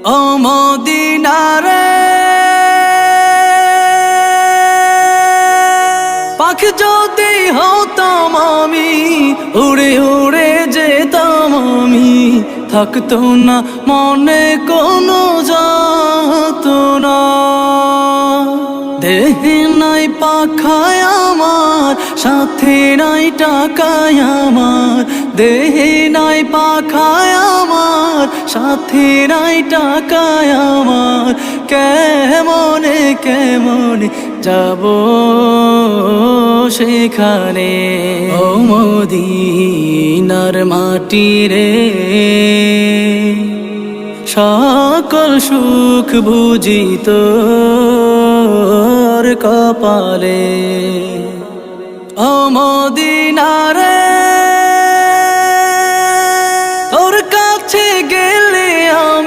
ও Medina রে, পাখি যদি হতাম আমি, উড়ে উড়ে যেতাম আমি, থাকতো না মনে কোনো যাতনা। দেহে নাই পাখায় আমার, সাথে নাই টাকায় আমার, দেহে নাই পাখায় আমার, সাথে নাই টাকায় আমার, কেমনে কেমনে যাব সেখানে। ও মদিনার মাটি রে, সকল সুখ বুঝি তোর কপালে। ও মদিনা রে, তোর কাছে গেলে আমি